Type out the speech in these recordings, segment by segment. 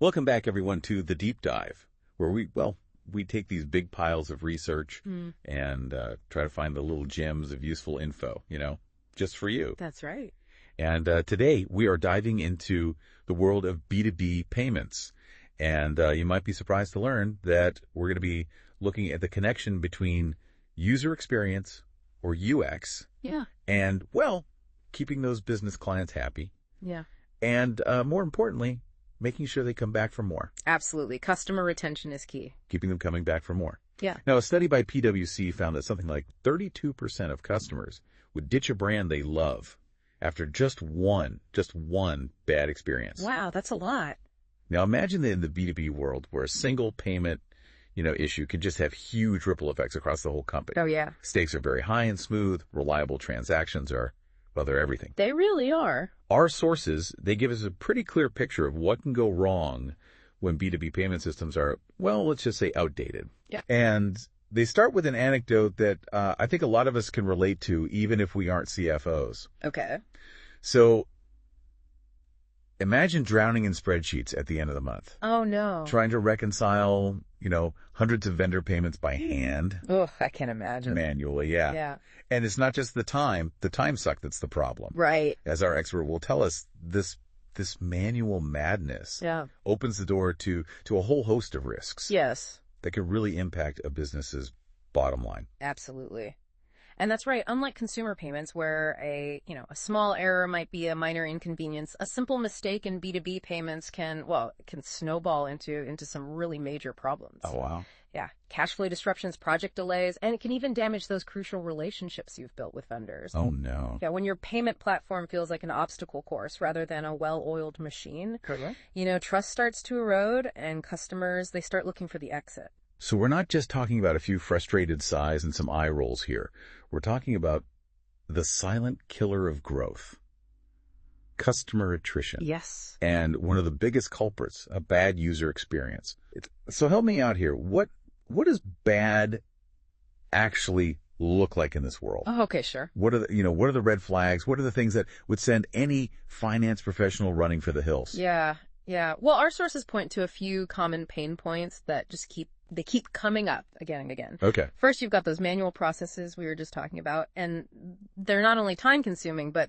Welcome back, everyone, to The Deep Dive, where we take these big piles of research and try to find the little gems of useful info, just for you. That's right. And today we are diving into the world of B2B payments. And you might be surprised to learn that we're going to be looking at the connection between user experience, or UX, and, keeping those business clients happy. Yeah. And more importantly, making sure they come back for more. Absolutely. Customer retention is key. Keeping them coming back for more. Yeah. Now, a study by PwC found that something like 32% of customers would ditch a brand they love after just one bad experience. Wow, that's a lot. Now, imagine that in the B2B world where a single payment, issue can just have huge ripple effects across the whole company. Oh, yeah. Stakes are very high and smooth. Reliable transactions are, they're everything. They really are. Our sources, they give us a pretty clear picture of what can go wrong when B2B payment systems are, let's just say outdated. Yeah. And they start with an anecdote that I think a lot of us can relate to, even if we aren't CFOs. Okay. So imagine drowning in spreadsheets at the end of the month. Oh, no. Trying to reconcile, hundreds of vendor payments by hand. Oh, I can't imagine. Manually, yeah. Yeah. And it's not just the time suck that's the problem. Right. As our expert will tell us, this manual madness opens the door to a whole host of risks. Yes. That can really impact a business's bottom line. Absolutely. And that's right. Unlike consumer payments, where a small error might be a minor inconvenience, a simple mistake in B2B payments can snowball into some really major problems. Oh, wow. Yeah. Cash flow disruptions, project delays, and it can even damage those crucial relationships you've built with vendors. Oh, no. Yeah. When your payment platform feels like an obstacle course rather than a well-oiled machine, Correct. Trust starts to erode and customers, they start looking for the exit. So we're not just talking about a few frustrated sighs and some eye rolls here. We're talking about the silent killer of growth, customer attrition. Yes. And one of the biggest culprits, a bad user experience. So help me out here. What does bad actually look like in this world? Oh, okay, sure. What are the red flags? What are the things that would send any finance professional running for the hills? Yeah. Yeah. Well, our sources point to a few common pain points that just keep coming up again and again. Okay. First, you've got those manual processes we were just talking about, and they're not only time consuming, but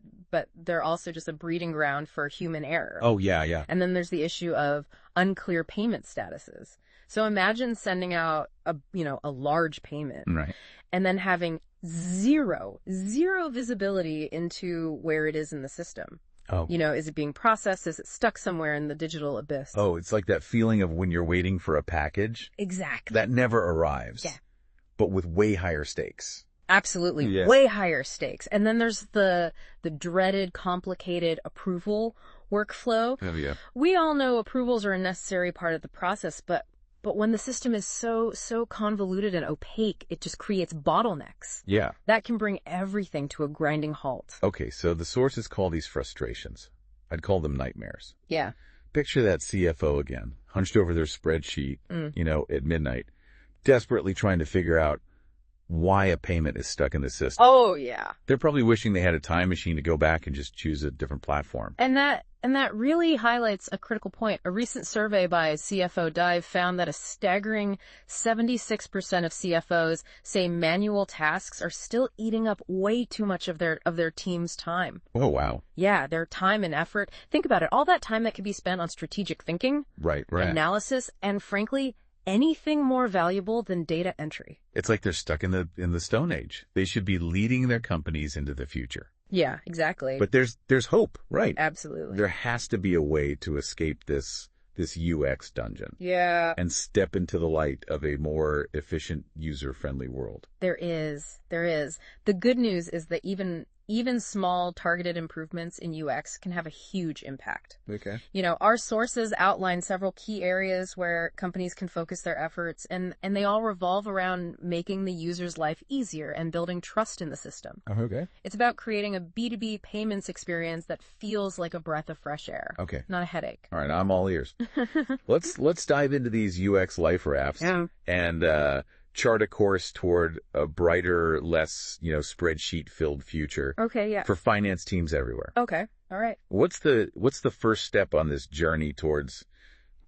they're also just a breeding ground for human error. Oh, yeah, yeah. And then there's the issue of unclear payment statuses. So imagine sending out a large payment. Right. And then having zero visibility into where it is in the system. Oh. Is it being processed? Is it stuck somewhere in the digital abyss? Oh, it's like that feeling of when you're waiting for a package. Exactly. That never arrives. Yeah. But with way higher stakes. Absolutely. Yeah. Way higher stakes. And then there's the dreaded, complicated approval workflow. Oh, yeah. We all know approvals are a necessary part of the process, but when the system is so convoluted and opaque, it just creates bottlenecks. Yeah. That can bring everything to a grinding halt. Okay, so the sources call these frustrations. I'd call them nightmares. Yeah. Picture that CFO again, hunched over their spreadsheet, at midnight, desperately trying to figure out why a payment is stuck in the system. Oh, yeah. They're probably wishing they had a time machine to go back and just choose a different platform. And that really highlights a critical point. A recent survey by CFO Dive found that a staggering 76% of CFOs say manual tasks are still eating up way too much of their team's time. Oh, wow. Yeah, their time and effort. Think about it. All that time that could be spent on strategic thinking, right, analysis, and frankly, anything more valuable than data entry. It's like they're stuck in the Stone Age. They should be leading their companies into the future. Yeah, exactly. But there's hope, right? Absolutely. There has to be a way to escape this UX dungeon. Yeah. And step into the light of a more efficient, user-friendly world. There is. The good news is that even small targeted improvements in UX can have a huge impact. Okay. Our sources outline several key areas where companies can focus their efforts, and they all revolve around making the user's life easier and building trust in the system. Oh, okay. It's about creating a B2B payments experience that feels like a breath of fresh air. Okay. Not a headache. All right, I'm all ears. Let's dive into these UX life rafts and chart a course toward a brighter, less, spreadsheet-filled future. Okay, yeah. For finance teams everywhere. Okay, all right. What's the first step on this journey towards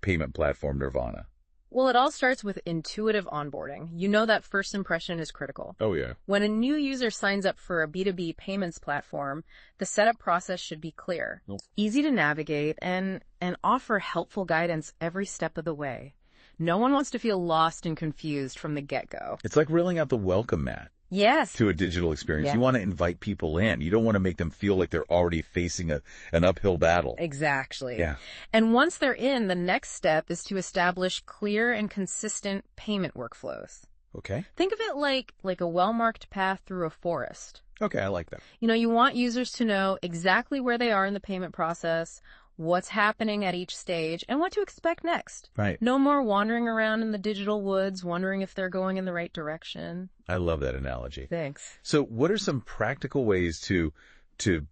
payment platform nirvana? Well, it all starts with intuitive onboarding. You know that first impression is critical. Oh, yeah. When a new user signs up for a B2B payments platform, the setup process should be clear, easy to navigate, and offer helpful guidance every step of the way. No one wants to feel lost and confused from the get-go. It's like rolling out the welcome mat Yes. to a digital experience. Yeah. You want to invite people in. You don't want to make them feel like they're already facing an uphill battle. Exactly. Yeah. And once they're in, the next step is to establish clear and consistent payment workflows. Okay. Think of it like a well-marked path through a forest. Okay, I like that. You want users to know exactly where they are in the payment process, what's happening at each stage, and what to expect next. Right. No more wandering around in the digital woods, wondering if they're going in the right direction. I love that analogy. Thanks. So what are some practical ways to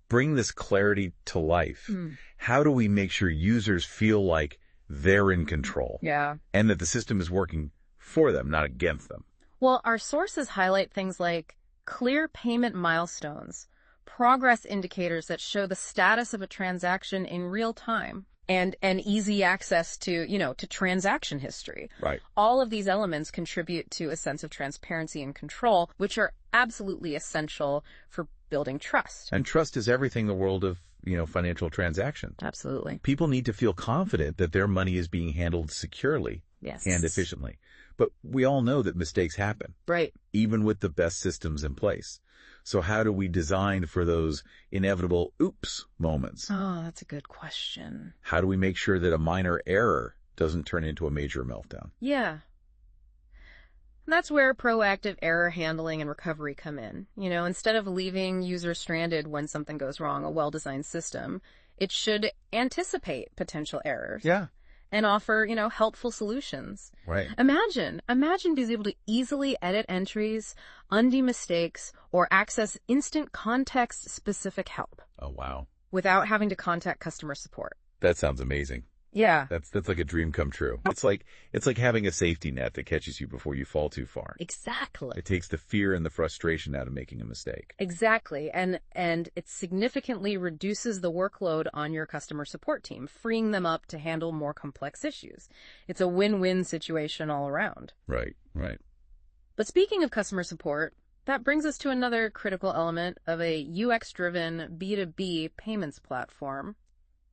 bring this clarity to life? How do we make sure users feel like they're in control? Yeah. And that the system is working for them, not against them? Well, our sources highlight things like clear payment milestones, progress indicators that show the status of a transaction in real time, and easy access to transaction history. Right. All of these elements contribute to a sense of transparency and control, which are absolutely essential for building trust. And trust is everything in the world of, financial transactions. Absolutely. People need to feel confident that their money is being handled securely Yes. and efficiently. But we all know that mistakes happen, Right. even with the best systems in place. So how do we design for those inevitable oops moments? Oh, that's a good question. How do we make sure that a minor error doesn't turn into a major meltdown? Yeah. That's where proactive error handling and recovery come in. Instead of leaving users stranded when something goes wrong, a well-designed system, it should anticipate potential errors. Yeah. And offer, helpful solutions. Right. Imagine being able to easily edit entries, undo mistakes, or access instant context-specific help Oh, wow. without having to contact customer support. That sounds amazing. Yeah. That's like a dream come true. It's like having a safety net that catches you before you fall too far. Exactly. It takes the fear and the frustration out of making a mistake. Exactly. And it significantly reduces the workload on your customer support team, freeing them up to handle more complex issues. It's a win-win situation all around. Right, right. But speaking of customer support, that brings us to another critical element of a UX-driven B2B payments platform,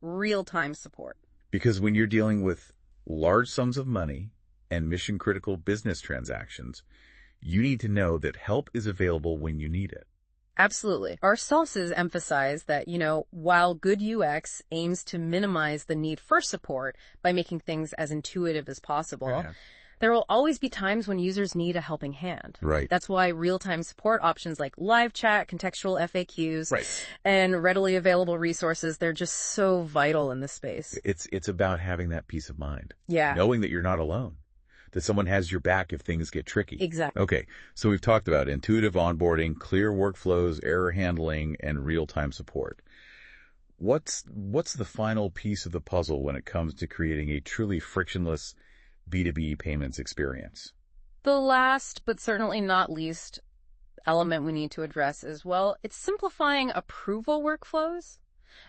real-time support. Because when you're dealing with large sums of money and mission-critical business transactions, you need to know that help is available when you need it. Absolutely. Our sources emphasize that, while good UX aims to minimize the need for support by making things as intuitive as possible, there will always be times when users need a helping hand. Right. That's why real-time support options like live chat, contextual FAQs, Right. and readily available resources, they're just so vital in this space. It's about having that peace of mind. Yeah. Knowing that you're not alone. That someone has your back if things get tricky. Exactly. Okay, so we've talked about intuitive onboarding, clear workflows, error handling, and real-time support. What's the final piece of the puzzle when it comes to creating a truly frictionless B2B payments experience? The last, but certainly not least, element we need to address is, it's simplifying approval workflows.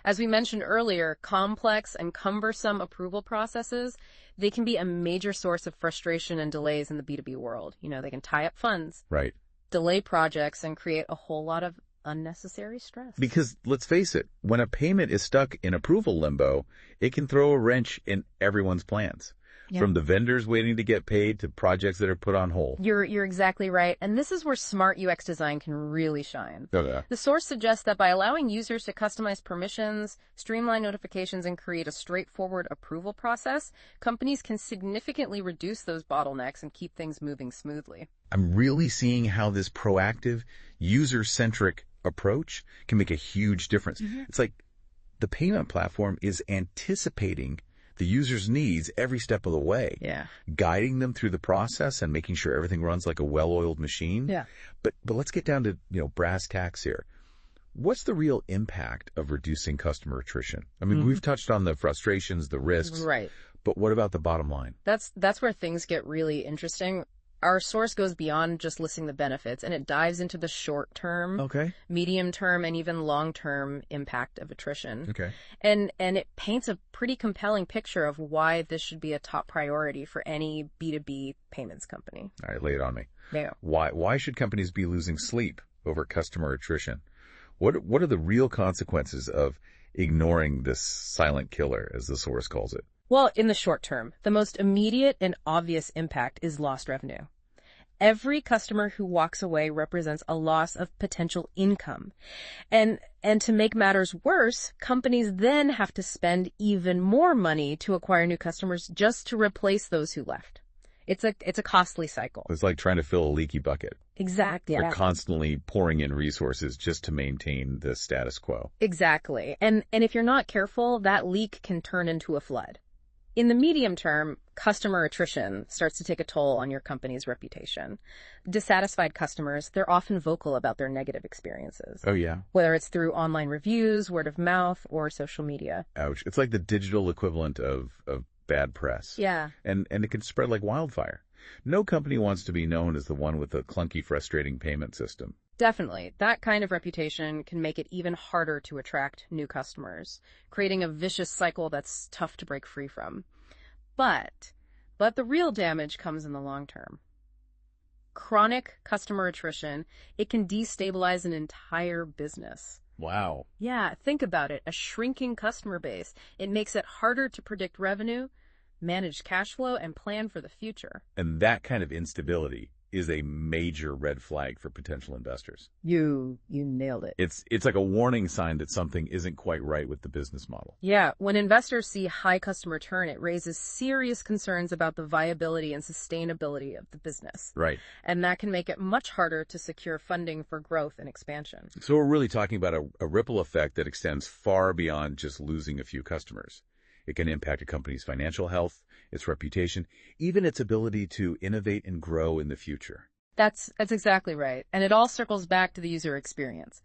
As we mentioned earlier, complex and cumbersome approval processes, they can be a major source of frustration and delays in the B2B world. They can tie up funds, Right. delay projects, and create a whole lot of unnecessary stress. Because let's face it, when a payment is stuck in approval limbo, it can throw a wrench in everyone's plans. Yeah. From the vendors waiting to get paid to projects that are put on hold. You're exactly right. And this is where smart UX design can really shine. Okay. The source suggests that by allowing users to customize permissions, streamline notifications, and create a straightforward approval process, companies can significantly reduce those bottlenecks and keep things moving smoothly. I'm really seeing how this proactive, user-centric approach can make a huge difference. Mm-hmm. It's like the payment platform is anticipating the user's needs every step of the way. Yeah. Guiding them through the process and making sure everything runs like a well-oiled machine. Yeah. But let's get down to, brass tacks here. What's the real impact of reducing customer attrition? I mean, we've touched on the frustrations, the risks. Right. But what about the bottom line? That's where things get really interesting. our source goes beyond just listing the benefits, and it dives into the short-term, Okay. medium-term, and even long-term impact of attrition. Okay. And it paints a pretty compelling picture of why this should be a top priority for any B2B payments company. All right, lay it on me. Yeah. Why should companies be losing sleep over customer attrition? What are the real consequences of ignoring this silent killer, as the source calls it? Well, in the short term, the most immediate and obvious impact is lost revenue. Every customer who walks away represents a loss of potential income. And to make matters worse, companies then have to spend even more money to acquire new customers just to replace those who left. It's a costly cycle. It's like trying to fill a leaky bucket. Exactly. They're constantly pouring in resources just to maintain the status quo. Exactly. And if you're not careful, that leak can turn into a flood. In the medium term, customer attrition starts to take a toll on your company's reputation. Dissatisfied customers, they're often vocal about their negative experiences. Oh, yeah? Whether it's through online reviews, word of mouth, or social media. Ouch. It's like the digital equivalent of bad press. Yeah. And it can spread like wildfire. No company wants to be known as the one with the clunky, frustrating payment system. Definitely. That kind of reputation can make it even harder to attract new customers, creating a vicious cycle that's tough to break free from. But the real damage comes in the long term. Chronic customer attrition, it can destabilize an entire business. Wow. Yeah, think about it. A shrinking customer base. It makes it harder to predict revenue, manage cash flow, and plan for the future. And that kind of instability is a major red flag for potential investors. You nailed it. It's like a warning sign that something isn't quite right with the business model. Yeah, when investors see high customer churn, it raises serious concerns about the viability and sustainability of the business. Right. And that can make it much harder to secure funding for growth and expansion. So we're really talking about a ripple effect that extends far beyond just losing a few customers. It can impact a company's financial health, its reputation, even its ability to innovate and grow in the future. That's exactly right. And it all circles back to the user experience.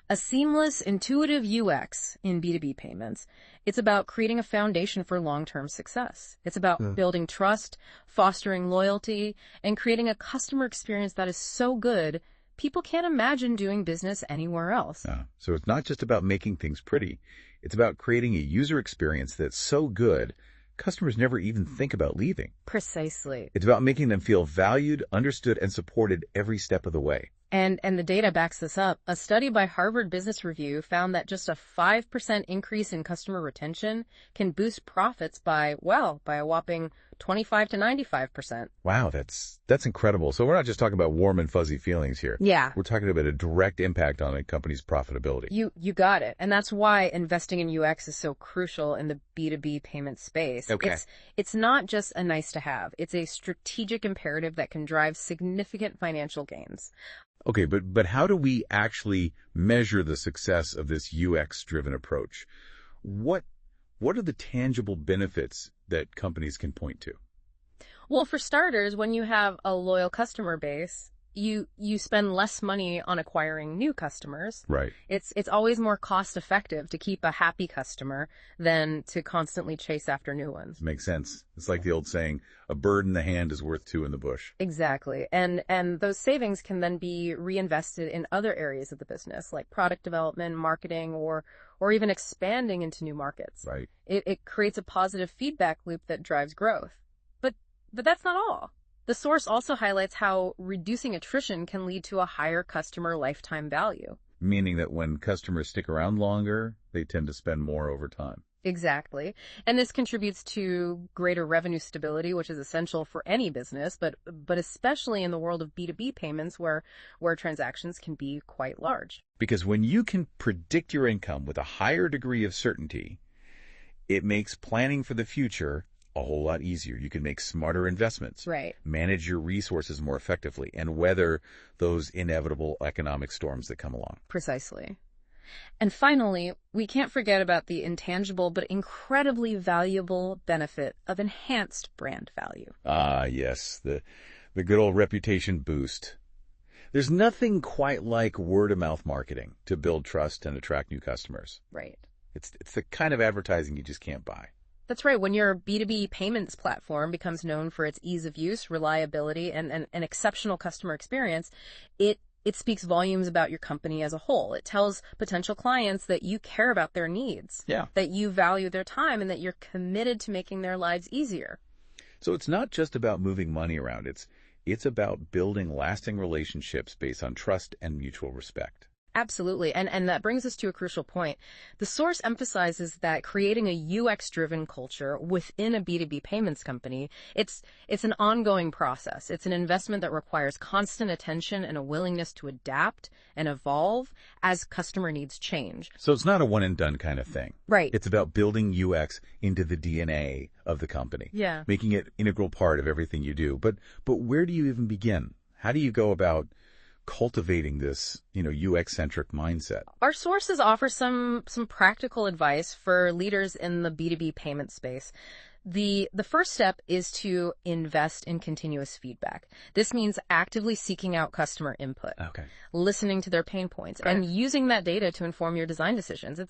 A seamless, intuitive UX in B2B payments, it's about creating a foundation for long-term success. It's about building trust, fostering loyalty, and creating a customer experience that is so good, people can't imagine doing business anywhere else. So it's not just about making things pretty. It's about creating a user experience that's so good, customers never even think about leaving. Precisely. It's about making them feel valued, understood, and supported every step of the way. And the data backs this up. A study by Harvard Business Review found that just a 5% increase in customer retention can boost profits by a whopping 25 to 95%. Wow, that's incredible. So we're not just talking about warm and fuzzy feelings here. Yeah. We're talking about a direct impact on a company's profitability. You got it. And that's why investing in UX is so crucial in the B2B payment space. Okay. It's not just a nice to have. It's a strategic imperative that can drive significant financial gains. Okay, but how do we actually measure the success of this UX-driven approach? What are the tangible benefits that companies can point to? Well, for starters, when you have a loyal customer base, you spend less money on acquiring new customers. Right. It's always more cost effective to keep a happy customer than to constantly chase after new ones. Makes sense. It's like the old saying, a bird in the hand is worth two in the bush. Exactly. And those savings can then be reinvested in other areas of the business, like product development, marketing, or even expanding into new markets. Right. It creates a positive feedback loop that drives growth. But that's not all. The source also highlights how reducing attrition can lead to a higher customer lifetime value. Meaning that when customers stick around longer, they tend to spend more over time. Exactly. And this contributes to greater revenue stability, which is essential for any business, but especially in the world of B2B payments where transactions can be quite large. Because when you can predict your income with a higher degree of certainty, it makes planning for the future a whole lot easier. You can make smarter investments, Right. manage your resources more effectively, and weather those inevitable economic storms that come along. Precisely. And finally, we can't forget about the intangible but incredibly valuable benefit of enhanced brand value. Ah, yes, the good old reputation boost. There's nothing quite like word-of-mouth marketing to build trust and attract new customers. Right. It's the kind of advertising you just can't buy. That's right. When your B2B payments platform becomes known for its ease of use, reliability, and an exceptional customer experience, it speaks volumes about your company as a whole. It tells potential clients that you care about their needs, that you value their time, and that you're committed to making their lives easier. So it's not just about moving money around. It's about building lasting relationships based on trust and mutual respect. Absolutely. And that brings us to a crucial point. The source emphasizes that creating a UX-driven culture within a B2B payments company, it's an ongoing process. It's an investment that requires constant attention and a willingness to adapt and evolve as customer needs change. So it's not a one and done kind of thing. Right. It's about building UX into the DNA of the company. Yeah. Making it an integral part of everything you do. But where do you even begin? How do you go about cultivating this, UX-centric mindset? Our sources offer some practical advice for leaders in the B2B payment space. The first step is to invest in continuous feedback. This means actively seeking out customer input, listening to their pain points, and using that data to inform your design decisions.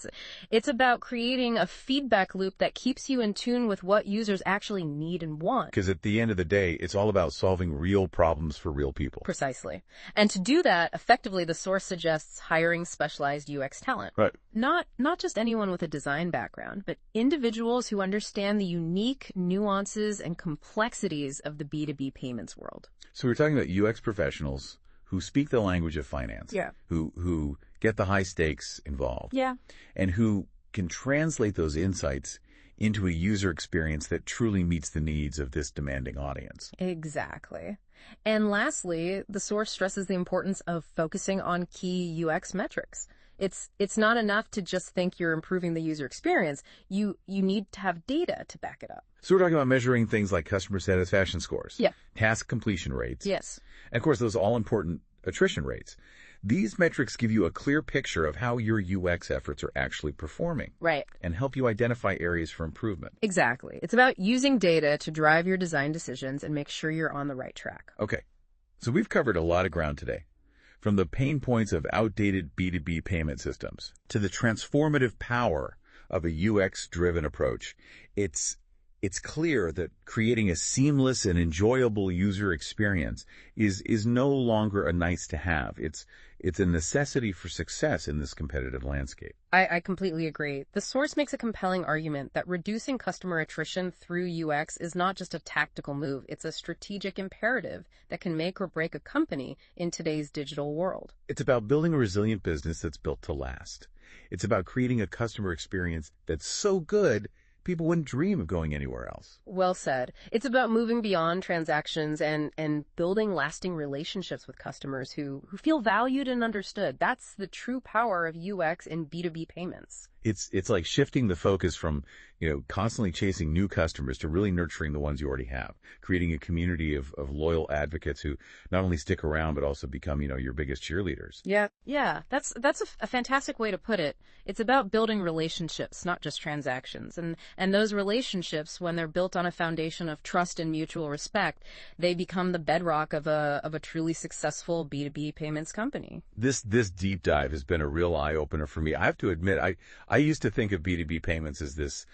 It's about creating a feedback loop that keeps you in tune with what users actually need and want. Because at the end of the day, it's all about solving real problems for real people. Precisely. And to do that effectively, the source suggests hiring specialized UX talent. Right. Not just anyone with a design background, but individuals who understand the unique nuances and complexities of the B2B payments world. So we're talking about UX professionals who speak the language of finance, who get the high stakes involved, and who can translate those insights into a user experience that truly meets the needs of this demanding audience. Exactly. And lastly, the source stresses the importance of focusing on key UX metrics. It's not enough to just think you're improving the user experience. You need to have data to back it up. So we're talking about measuring things like customer satisfaction scores, Yeah. task completion rates, Yes. and of course those all-important attrition rates. These metrics give you a clear picture of how your UX efforts are actually performing. Right. And help you identify areas for improvement. Exactly. It's about using data to drive your design decisions and make sure you're on the right track. Okay, so we've covered a lot of ground today. From the pain points of outdated B2B payment systems to the transformative power of a UX-driven approach, it's clear that creating a seamless and enjoyable user experience is no longer a nice to have. It's a necessity for success in this competitive landscape. I completely agree. The source makes a compelling argument that reducing customer attrition through UX is not just a tactical move. It's a strategic imperative that can make or break a company in today's digital world. It's about building a resilient business that's built to last. It's about creating a customer experience that's so good people wouldn't dream of going anywhere else. Well said. It's about moving beyond transactions and building lasting relationships with customers who feel valued and understood. That's the true power of UX in B2B payments. It's like shifting the focus from, constantly chasing new customers to really nurturing the ones you already have, creating a community of loyal advocates who not only stick around, but also become, your biggest cheerleaders. Yeah. That's a fantastic way to put it. It's about building relationships, not just transactions. And those relationships, when they're built on a foundation of trust and mutual respect, they become the bedrock of a truly successful B2B payments company. This deep dive has been a real eye-opener for me. I have to admit, I used to think of B2B payments as this,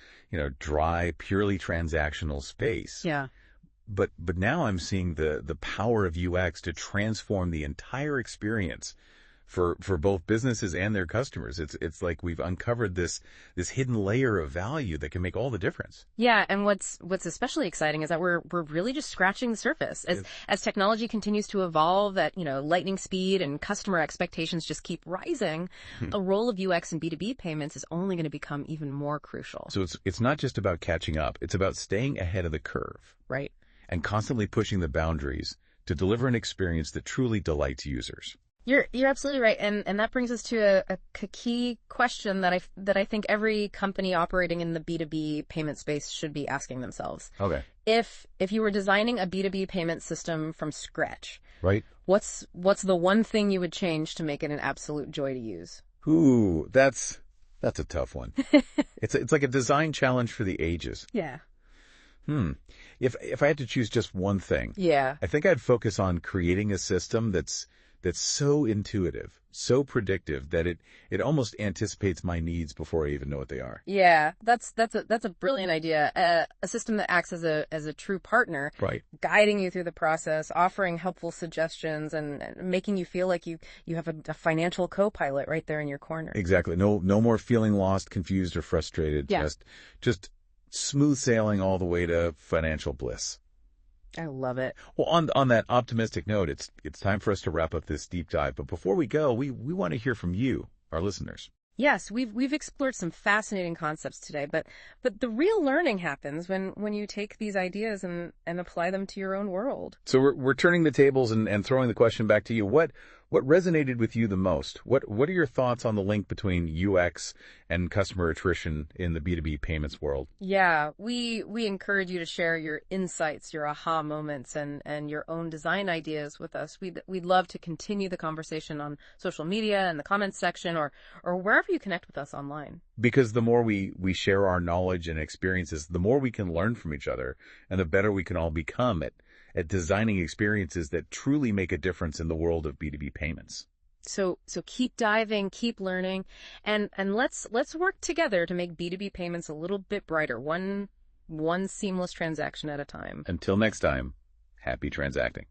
dry, purely transactional space. Yeah. But now I'm seeing the power of UX to transform the entire experience for both businesses and their customers. It's like we've uncovered this hidden layer of value that can make all the difference. Yeah, and what's especially exciting is that we're really just scratching the surface. As technology continues to evolve at, lightning speed and customer expectations just keep rising, the role of UX in B2B payments is only going to become even more crucial. So it's not just about catching up, it's about staying ahead of the curve. Right. And constantly pushing the boundaries to deliver an experience that truly delights users. You're absolutely right, and that brings us to a key question that I think every company operating in the B2B payment space should be asking themselves. Okay. If you were designing a B2B payment system from scratch, right? What's the one thing you would change to make it an absolute joy to use? Ooh, that's a tough one. It's like a design challenge for the ages. Yeah. If I had to choose just one thing, yeah, I think I'd focus on creating a system that's that's so intuitive, so predictive that it almost anticipates my needs before I even know what they are. Yeah, that's a brilliant idea. A system that acts as a true partner, Right. guiding you through the process, offering helpful suggestions, and making you feel like you have a financial co-pilot right there in your corner. Exactly. No more feeling lost, confused, or frustrated. Yeah. Just smooth sailing all the way to financial bliss. I love it. Well, on that optimistic note, it's time for us to wrap up this deep dive. But before we go, we want to hear from you, our listeners. Yes, we've explored some fascinating concepts today, but the real learning happens when you take these ideas and apply them to your own world. So we're turning the tables and throwing the question back to you. What resonated with you the most? What are your thoughts on the link between UX and customer attrition in the B2B payments world? Yeah, we encourage you to share your insights, your aha moments, and your own design ideas with us. We'd love to continue the conversation on social media and the comments section or wherever you connect with us online. Because the more we share our knowledge and experiences, the more we can learn from each other, and the better we can all become at designing experiences that truly make a difference in the world of B2B payments. So keep diving, keep learning, and let's work together to make B2B payments a little bit brighter, one seamless transaction at a time. Until next time, happy transacting.